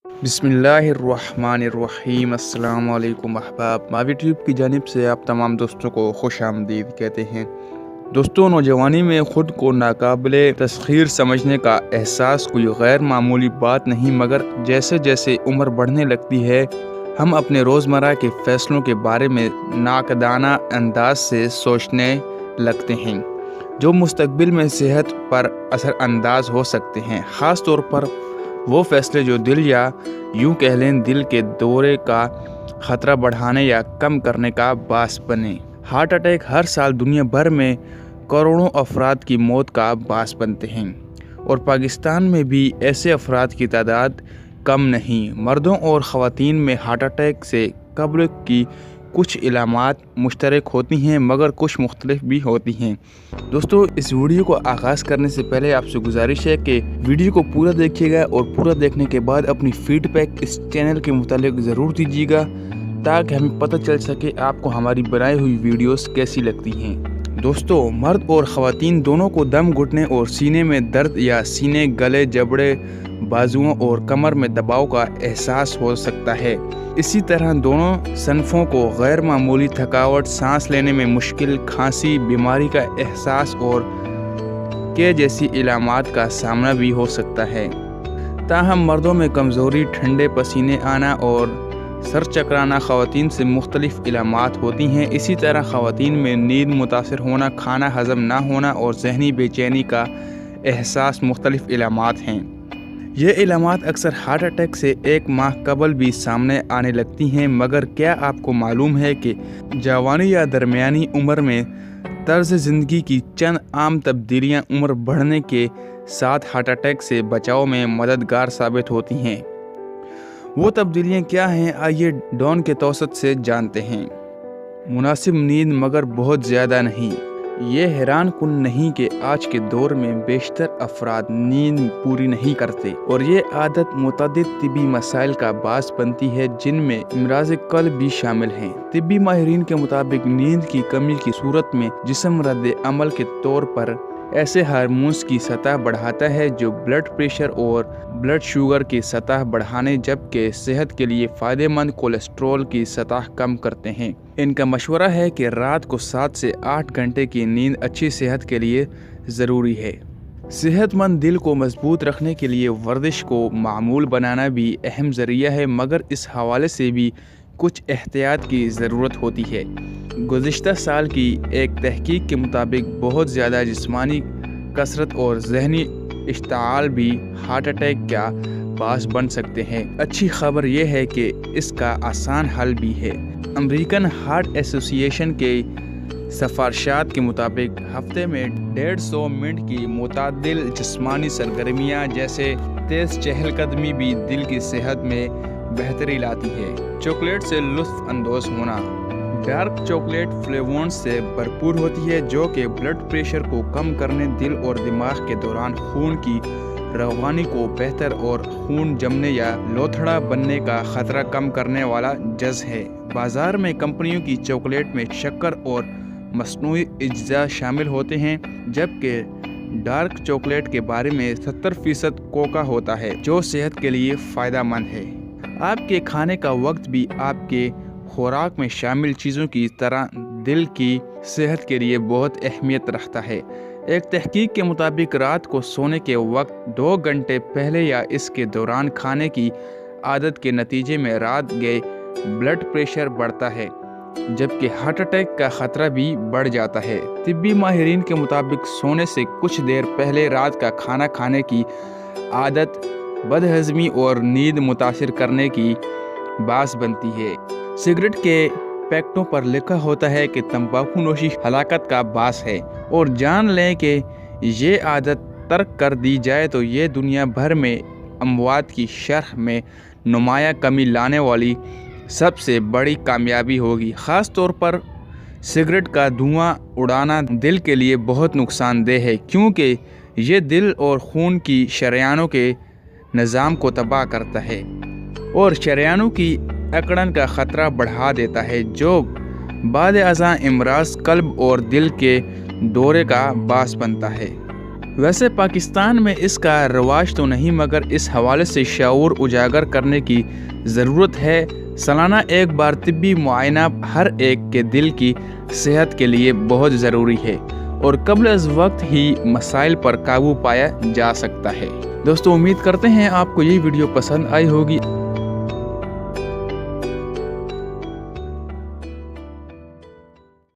बिस्मिल्लाहिर्रहमानिर्रहीम। अस्सलाम वालेकुम अहबाब। मावी ट्यूब की जानिब से आप तमाम दोस्तों को खुश आमदीद कहते हैं। दोस्तों, नौजवानी में ख़ुद को नाकाबिले तस्खीर समझने का एहसास कोई गैर मामूली बात नहीं, मगर जैसे जैसे उम्र बढ़ने लगती है हम अपने रोज़मर्रा के फ़ैसलों के बारे में नाकदाना अंदाज से सोचने लगते हैं, जो मुस्तकबिल में सेहत पर असरअंदाज हो सकते हैं। ख़ास तौर पर वो फ़ैसले जो दिल या यूँ कह लें दिल के दौरे का ख़तरा बढ़ाने या कम करने का बास बने। हार्ट अटैक हर साल दुनिया भर में करोड़ों अफराद की मौत का बास बनते हैं और पाकिस्तान में भी ऐसे अफराद की तादाद कम नहीं। मर्दों और ख़वातीन में हार्ट अटैक से कब्ल की कुछ इलामात मुश्तरक होती हैं, मगर कुछ मुख्तलिफ भी होती हैं। दोस्तों, इस वीडियो को आगाज़ करने से पहले आपसे गुजारिश है कि वीडियो को पूरा देखिएगा और पूरा देखने के बाद अपनी फीडबैक इस चैनल के मुतालिक ज़रूर दीजिएगा, ताकि हमें पता चल सके आपको हमारी बनाई हुई वीडियोस कैसी लगती हैं। दोस्तों, मर्द और ख़वातीन दोनों को दम घुटने और सीने में दर्द या सीने, गले, जबड़े, बाजुओं और कमर में दबाव का एहसास हो सकता है। इसी तरह दोनों सनफ़ों को गैर मामूली थकावट, सांस लेने में मुश्किल, खांसी, बीमारी का एहसास और के जैसी इलामात का सामना भी हो सकता है। ताहम मर्दों में कमज़ोरी, ठंडे पसीने आना और सर चकराना ख़वातीन से मुख्तलिफ इलामात होती हैं। इसी तरह ख़वातीन में नींद मुतासिर होना, खाना हज़म ना होना और ज़हनी बेचैनी का एहसास मुख्तलिफ इलामात हैं। ये इलामात अक्सर हार्ट अटैक से एक माह कबल भी सामने आने लगती हैं, मगर क्या आपको मालूम है कि जवानी या दरमियानी उम्र में तर्ज ज़िंदगी की चंद आम तब्दीलियाँ उम्र बढ़ने के साथ हार्ट अटैक से बचाव में मददगार साबित होती हैं। वो तब्दीलियाँ क्या हैं, आइए डॉन के तौसत से जानते हैं। मुनासिब नींद, मगर बहुत ज़्यादा नहीं। ये हैरान कुन नहीं कि आज के दौर में बेशतर अफराद नींद पूरी नहीं करते और ये आदत मुतअद्दिद तिब्बी मसाइल का बास बनती है, जिनमें इमराज़ क़ल्ब भी शामिल हैं। तिब्बी माहिरीन के मुताबिक नींद की कमी की सूरत में जिस्म रद्द अमल के तौर पर ऐसे हार्मोन्स की सतह बढ़ाता है जो ब्लड प्रेशर और ब्लड शुगर की सतह बढ़ाने, जबकि सेहत के लिए फ़ायदेमंद कोलेस्ट्रॉल की सतह कम करते हैं। इनका मशवरा है कि रात को 7 से 8 घंटे की नींद अच्छी सेहत के लिए ज़रूरी है। सेहतमंद दिल को मजबूत रखने के लिए वर्जिश को मामूल बनाना भी अहम ज़रिया है, मगर इस हवाले से भी कुछ एहतियात की ज़रूरत होती है। गुज़िश्ता साल की एक तहकीक के मुताबिक बहुत ज़्यादा जिस्मानी कसरत और ज़हनी इश्ताल भी हार्ट अटैक का बास बन सकते हैं। अच्छी खबर यह है कि इसका आसान हल भी है। अमेरिकन हार्ट एसोसिएशन के सिफारिशात के मुताबिक हफ्ते में 150 मिनट की मुतअद्दिल जिस्मानी सरगर्मियाँ जैसे तेज़ चहलकदमी भी दिल की सेहत में बेहतरी लाती है। चॉकलेट से लुत्फ़ अंदोज़ होना। डार्क चॉकलेट फ्लेवोन्स से भरपूर होती है, जो कि ब्लड प्रेशर को कम करने, दिल और दिमाग के दौरान खून की रवानी को बेहतर और खून जमने या लोथड़ा बनने का ख़तरा कम करने वाला जज़ है। बाज़ार में कंपनियों की चॉकलेट में शक्कर और मसनूई अज्जा शामिल होते हैं, जबकि डार्क चॉकलेट के बारे में 70% कोका होता है, जो सेहत के लिए फ़ायदेमंद है। आपके खाने का वक्त भी आपके खुराक में शामिल चीज़ों की तरह दिल की सेहत के लिए बहुत अहमियत रखता है। एक तहकीक के मुताबिक रात को सोने के वक्त 2 घंटे पहले या इसके दौरान खाने की आदत के नतीजे में रात गए ब्लड प्रेशर बढ़ता है, जबकि हार्ट अटैक का ख़तरा भी बढ़ जाता है। तिब्बी माहिरीन के मुताबिक सोने से कुछ देर पहले रात का खाना खाने की आदत बदहज़मी और नींद मुतासिर करने की बास बनती है। सिगरेट के पैकेटों पर लिखा होता है कि तंबाकू नोशी हलाकत का बास है, और जान लें कि ये आदत तर्क कर दी जाए तो ये दुनिया भर में अमवात की शरह में नुमाया कमी लाने वाली सबसे बड़ी कामयाबी होगी। ख़ास तौर पर सिगरेट का धुआं उड़ाना दिल के लिए बहुत नुकसानदेह है, क्योंकि ये दिल और खून की शरियानों के निज़ाम को तबाह करता है और शरियानों की अकड़न का ख़तरा बढ़ा देता है, जो बाद अज़ां इमराज़ क़ल्ब और दिल के दौरे का बास बनता है। वैसे पाकिस्तान में इसका रवाज तो नहीं, मगर इस हवाले से शऊर उजागर करने की ज़रूरत है। सालाना एक बार तिब्बी मुआयना हर एक के दिल की सेहत के लिए बहुत ज़रूरी है और कब्ल अज़ वक्त ही मसाइल पर काबू पाया जा सकता है। दोस्तों, उम्मीद करते हैं आपको ये वीडियो पसंद आई होगी।